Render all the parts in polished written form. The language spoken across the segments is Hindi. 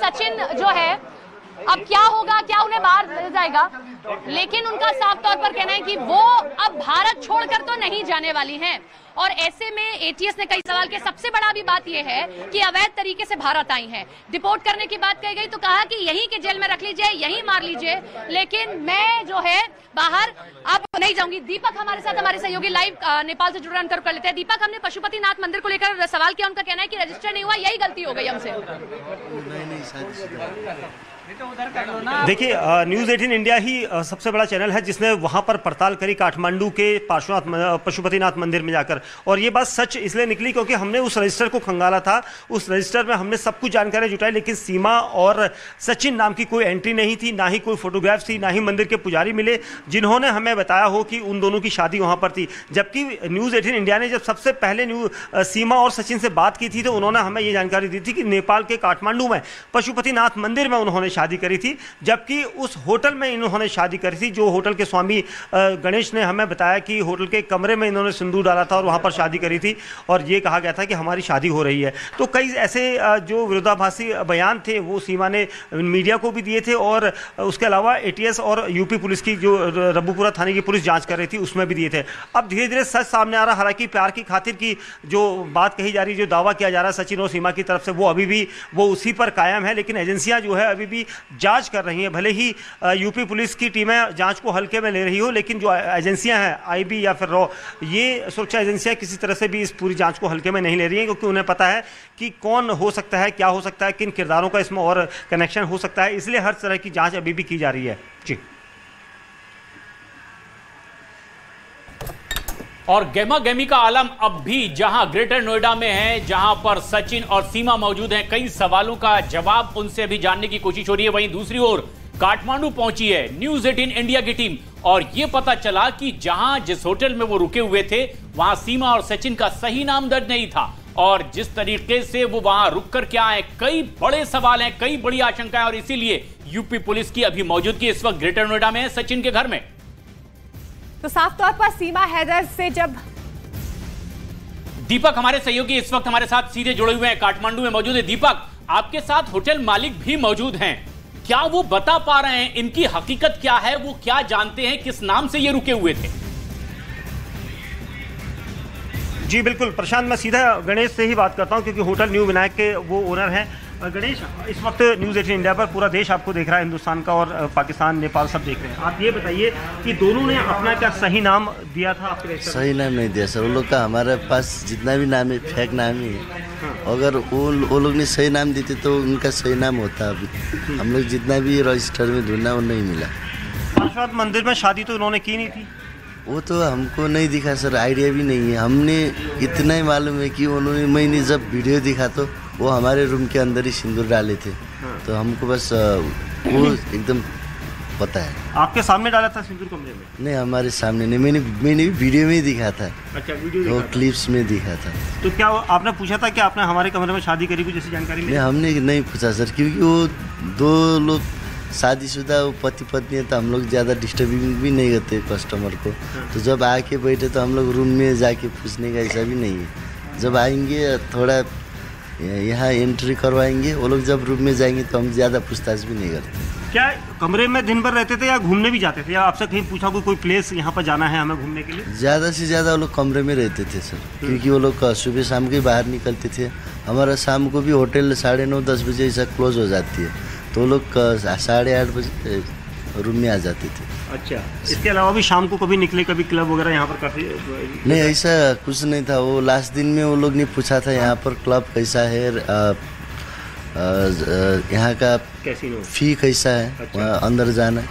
सचिन जो है अब क्या होगा, क्या उन्हें बाहर मिल जाएगा, लेकिन उनका साफ तौर पर कहना है कि वो अब भारत छोड़कर तो नहीं जाने वाली हैं। और ऐसे में एटीएस ने कई सवाल किए। सबसे बड़ा भी बात यह है कि अवैध तरीके से भारत आई हैं। डिपोर्ट करने की बात कही गई तो कहा कि यहीं के जेल में रख लीजिए, यहीं मार लीजिए, लेकिन मैं जो है बाहर अब नहीं जाऊंगी। दीपक हमारे साथ, हमारे सहयोगी लाइव नेपाल से जुड़ रहे कर लेते हैं। दीपक, हमने पशुपतिनाथ मंदिर को लेकर सवाल किया, उनका कहना है कि रजिस्टर नहीं हुआ, यही गलती हो गई हमसे। देखिए, न्यूज़ 18 इंडिया ही सबसे बड़ा चैनल है जिसने वहां पर पड़ताल करी काठमांडू के पशुपतिनाथ मंदिर में जाकर, और ये बात सच इसलिए निकली क्योंकि हमने उस रजिस्टर को खंगाला था। उस रजिस्टर में हमने सब कुछ जानकारी जुटाई, लेकिन सीमा और सचिन नाम की कोई एंट्री नहीं थी, ना ही कोई फोटोग्राफ्स थी, ना ही मंदिर के पुजारी मिले जिन्होंने हमें बताया हो कि उन दोनों की शादी वहां पर थी। जबकि न्यूज़ 18 इंडिया ने जब सबसे पहले सीमा और सचिन से बात की थी तो उन्होंने हमें ये जानकारी दी थी कि नेपाल के काठमांडू में पशुपतिनाथ मंदिर में उन्होंने शादी करी थी, जबकि उस होटल में इन्होंने शादी करी थी। जो होटल के स्वामी गणेश ने हमें बताया कि होटल के कमरे में इन्होंने सिंदूर डाला था और वहां पर शादी करी थी, और ये कहा गया था कि हमारी शादी हो रही है। तो कई ऐसे जो विरोधाभासी बयान थे वो सीमा ने मीडिया को भी दिए थे, और उसके अलावा एटीएस और यूपी पुलिस की जो रब्बूपुरा थाने की पुलिस जांच कर रही थी उसमें भी दिए थे। अब धीरे धीरे सच सामने आ रहा। हालांकि प्यार की खातिर की जो बात कही जा रही, जो दावा किया जा रहा है सचिन और सीमा की तरफ से, वो अभी भी वो उसी पर कायम है। लेकिन एजेंसियां जो है अभी भी जांच कर रही हैं। भले ही यूपी पुलिस की टीमें जांच को हल्के में ले रही हो, लेकिन जो एजेंसियां हैं आईबी या फिर रॉ, ये सुरक्षा एजेंसियां किसी तरह से भी इस पूरी जांच को हल्के में नहीं ले रही हैं, क्योंकि उन्हें पता है कि कौन हो सकता है, क्या हो सकता है, किन किरदारों का इसमें और कनेक्शन हो सकता है। इसलिए हर तरह की जांच अभी भी की जा रही है। जी। और गहमा गहमी का आलम अब भी जहां ग्रेटर नोएडा में है, जहां पर सचिन और सीमा मौजूद हैं। कई सवालों का जवाब उनसे अभी जानने की कोशिश हो रही है। वहीं दूसरी ओर काठमांडू पहुंची है न्यूज़ 18 इंडिया की टीम, और यह पता चला कि जहां जिस होटल में वो रुके हुए थे वहां सीमा और सचिन का सही नाम दर्ज नहीं था, और जिस तरीके से वो वहां रुक कर क्या आए, कई बड़े सवाल हैं, कई बड़ी आशंकाएं, और इसीलिए यूपी पुलिस की अभी मौजूदगी इस वक्त ग्रेटर नोएडा में है, सचिन के घर में। तो साफ तौर पर सीमा हैदर से जब दीपक हमारे सहयोगी इस वक्त हमारे साथ सीधे जुड़े हुए हैं, काठमांडू में मौजूद है। दीपक, आपके साथ होटल मालिक भी मौजूद हैं, क्या वो बता पा रहे हैं इनकी हकीकत क्या है, वो क्या जानते हैं, किस नाम से ये रुके हुए थे? जी बिल्कुल प्रशांत, मैं सीधा गणेश से ही बात करता हूं क्योंकि होटल न्यू विनायक के वो ओनर हैं। गणेश, इस वक्त न्यूज़ 18 इंडिया पर पूरा देश आपको देख रहा है, हिंदुस्तान का और पाकिस्तान, नेपाल सब देख रहे हैं। आप ये बताइए कि दोनों ने अपना क्या सही नाम दिया था आपके? सही नाम नहीं दिया सर, वो लोग का हमारे पास जितना भी नाम है फेक नाम ही है। अगर वो लोग ने सही नाम देते तो उनका सही नाम होता। अभी हम लोग जितना भी रजिस्टर में ढूंढा वो नहीं मिला। पार्श्वनाथ मंदिर में शादी तो उन्होंने की नहीं थी? वो तो हमको नहीं दिखा सर, आइडिया भी नहीं है। हमने इतना ही मालूम है कि उन्होंने, मैंने जब वीडियो दिखा तो वो हमारे रूम के अंदर ही सिंदूर डाले थे। तो हमको बस वो एकदम पता है। आपके सामने डाला था सिंदूर कमरे में? नहीं, हमारे सामने नहीं, मैंने वीडियो में ही दिखा था। अच्छा, वीडियो वो क्लिप्स में दिखा था। तो क्या आपने पूछा था कि आपने हमारे कमरे में शादी करी, कुछ ऐसी जानकारी मिली? हमने नहीं पूछा सर, क्योंकि वो दो लोग शादीशुदा पति पत्नी है, तो हम लोग ज़्यादा डिस्टर्बिंग भी नहीं करते कस्टमर को। तो जब आके बैठे तो हम लोग रूम में जाके पूछने का ऐसा भी नहीं है। जब आएंगे थोड़ा यहाँ एंट्री करवाएंगे, वो लोग जब रूम में जाएंगे तो हम ज़्यादा पूछताछ भी नहीं करते। क्या कमरे में दिन भर रहते थे या घूमने भी जाते थे, या आपसे कहीं पूछा कोई प्लेस यहाँ पर जाना है हमें घूमने के लिए? ज़्यादा से ज़्यादा वो लोग कमरे में रहते थे सर, क्योंकि वो लोग सुबह शाम के बाहर निकलते थे। हमारा शाम को भी होटल 9:30-10 बजे ऐसा क्लोज हो जाती है, तो वो लोग 8:30 बजे रूम में आ जाते थे। अच्छा, इसके अलावा भी शाम को कभी निकले, कभी क्लब वगैरह यहाँ पर काफी? नहीं, ऐसा कुछ नहीं था। वो लास्ट दिन में वो लोग ने पूछा था यहाँ पर क्लब कैसा है, यहाँ का फी कैसा है, अच्छा। अंदर जाना।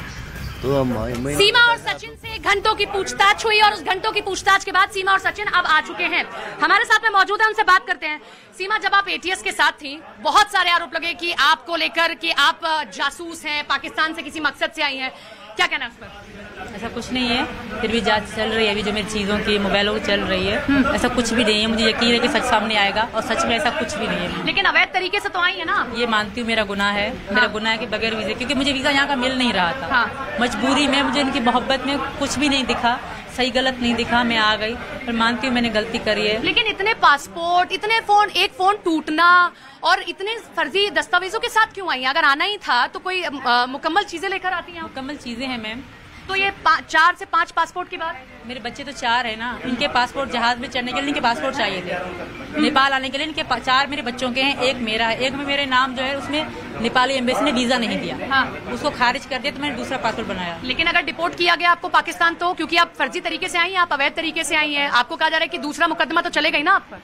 तो सीमा और सचिन से घंटों की पूछताछ हुई, और उस घंटों की पूछताछ के बाद सीमा और सचिन अब आ चुके हैं, हमारे साथ में मौजूद है, उनसे बात करते हैं। सीमा, जब आप एटीएस के साथ थी, बहुत सारे आरोप लगे कि आपको लेकर कि आप जासूस हैं, पाकिस्तान से किसी मकसद से आई हैं, क्या कहना है उस पर? ऐसा कुछ नहीं है, फिर भी जांच चल रही है। अभी जो मेरी चीज़ों की मोबाइलों की चल रही है, ऐसा कुछ भी नहीं है। मुझे यकीन है कि सच सामने आएगा, और सच में ऐसा कुछ भी नहीं है। लेकिन अवैध तरीके से तो आई है ना? ये मानती हूँ, मेरा गुनाह है। मेरा गुनाह है कि बगैर वीज़े, क्योंकि मुझे वीज़ा यहाँ का मिल नहीं रहा था। मजबूरी में मुझे इनकी मोहब्बत में कुछ भी नहीं दिखा, सही गलत नहीं दिखा, मैं आ गई, पर मानती हूँ मैंने गलती करी है। लेकिन इतने पासपोर्ट, इतने फोन, एक फोन टूटना और इतने फर्जी दस्तावेजों के साथ क्यों आई? अगर आना ही था तो कोई मुकम्मल चीजें लेकर आती हैं। मुकम्मल चीजें हैं मैम। तो ये 4 से 5 पासपोर्ट के बाद मेरे बच्चे तो 4 है ना, इनके पासपोर्ट जहाज में चढ़ने के लिए इनके पासपोर्ट चाहिए थे। नेपाल आने के लिए इनके 4 मेरे बच्चों के हैं, एक मेरा है। एक में मेरे नाम जो है उसमें नेपाली एम्बेसी ने वीजा नहीं दिया, हाँ। उसको खारिज कर दिया, तो मैंने दूसरा पासपोर्ट बनाया। लेकिन अगर डिपोर्ट किया गया आपको पाकिस्तान, तो क्योंकि आप फर्जी तरीके से आई हैं, आप अवैध तरीके से आई हैं, आपको कहा जा रहा है कि दूसरा मुकदमा तो चलेगा ही ना आप पर।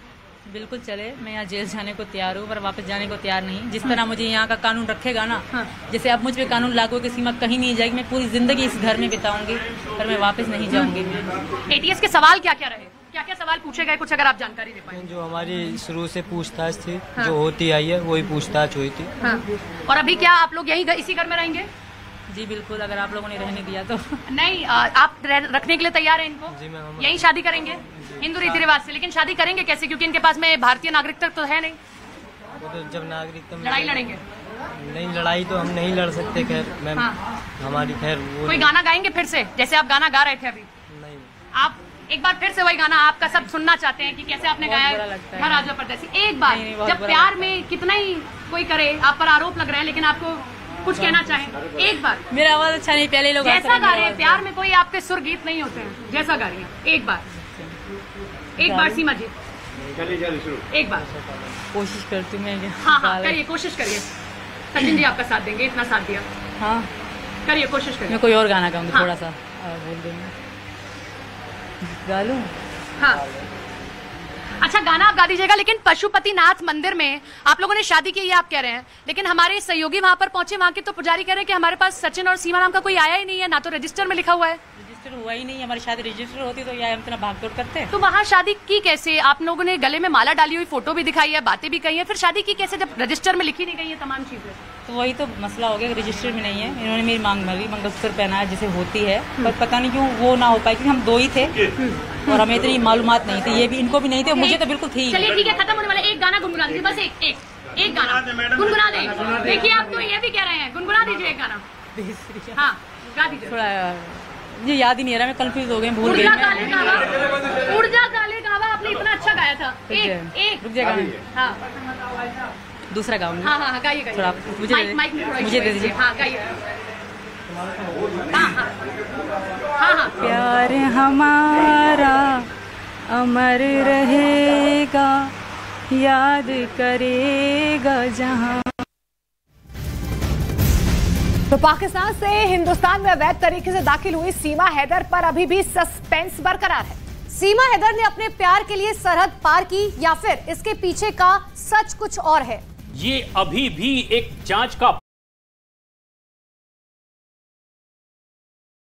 बिल्कुल चले, मैं यहाँ जेल जाने को तैयार हूँ, पर वापस जाने को तैयार नहीं। जिस तरह मुझे यहाँ का कानून रखेगा ना, जैसे अब मुझ पे कानून लागू की सीमा कहीं नहीं जाएगी, मैं पूरी जिंदगी इस घर में बिताऊंगी, पर मैं वापस नहीं जाऊंगी। एटीएस के सवाल क्या क्या रहे, क्या क्या सवाल पूछे गए, कुछ अगर आप जानकारी दे पाएं? जो हमारी शुरू से पूछताछ थी, जो होती आई है वही पूछताछ हुई थी। और अभी क्या आप लोग यही इसी घर में रहेंगे? जी बिल्कुल, अगर आप लोगों ने रहने दिया तो। नहीं, आप रखने के लिए तैयार हैं इनको? जी मैम। यही शादी करेंगे हिंदू रीति रिवाज से? लेकिन शादी करेंगे कैसे, क्योंकि इनके पास में भारतीय नागरिकता तो है नहीं। तो जब नागरिकता लड़ाई लड़ेंगे? नहीं, लड़ाई तो हम नहीं लड़ सकते खैर मैम। हमारी खैर वो कोई गाना गाएंगे फिर से, जैसे आप गाना गा रहे थे अभी? नहीं। आप एक बार फिर से वही गाना आपका सब सुनना चाहते हैं कि कैसे आपने गाया घर आजा परदेसी। एक बार जब प्यार में कितना ही कोई करे, आप पर आरोप लग रहे हैं, लेकिन आपको कुछ कहना चाहें एक बार? मेरा आवाज अच्छा नहीं, पहले लोग जैसा गा रहे हैं, प्यार में कोई आपके सुर गीत नहीं होते हैं, जैसा गा रही हैं एक बार सीमा जी, एक बार कोशिश करती हूँ मैं। हाँ, करिए, कोशिश करिए। सचिन जी आपका साथ देंगे, इतना साथ दिया। हाँ करिए, कोशिश करिए। मैं कोई और गाना गाऊंगी, हाँ। थोड़ा सा बोल देंगे, गा लूं? हाँ, अच्छा गाना आप गा दीजिएगा। लेकिन पशुपतिनाथ मंदिर में आप लोगों ने शादी की, ये आप कह रहे हैं, लेकिन हमारे सहयोगी वहाँ पर पहुंचे, वहाँ के तो पुजारी कह रहे हैं कि हमारे पास सचिन और सीमा नाम का कोई आया ही नहीं है, ना तो रजिस्टर में लिखा हुआ है। रजिस्टर हुआ ही नहीं, हमारी शादी रजिस्टर होती तो या हम इतना भागदौड़ करते। तो वहाँ शादी की कैसे? आप लोगों ने गले में माला डाली हुई फोटो भी दिखाई है, बातें भी कही है, फिर शादी की कैसे जब रजिस्टर में लिखी नहीं गई है तमाम चीजें? तो वही तो मसला हो गया, रजिस्टर में नहीं है। इन्होंने मेरी मांग मांगी, मंगलसूत्र पहनाया जैसे होती है, पर पता नहीं क्यों वो ना हो पाई, क्योंकि हम 2 ही थे और हमें इतनी मालूमात नहीं थी, ये भी इनको भी नहीं थे, मुझे तो बिल्कुल थी। चलिए ठीक है, खत्म होने वाला। एक गाना गुनगुना दीजिए, बस एक गाना गुनगुना दें। देखिए आप तो ये भी कह रहे हैं, गुनगुना दीजिए एक गाना। हाँ, गा दीजिए। थोड़ा मुझे याद ही नहीं आ रहा, मैं कंफ्यूज हो गई, भूल गई। ऊर्जा काले गावा आपने इतना अच्छा गाया था। एक रुक जाएगा। हाँ, दूसरा गाऊंगी। हाँ, गाइए थोड़ा मुझे दे दीजिए। हाँ, गाइए। हाँ, प्यार हमारा अमर रहेगा, याद करेगा जहां। तो पाकिस्तान से हिंदुस्तान में अवैध तरीके से दाखिल हुई सीमा हैदर पर अभी भी सस्पेंस बरकरार है। सीमा हैदर ने अपने प्यार के लिए सरहद पार की या फिर इसके पीछे का सच कुछ और है? ये अभी भी एक जांच का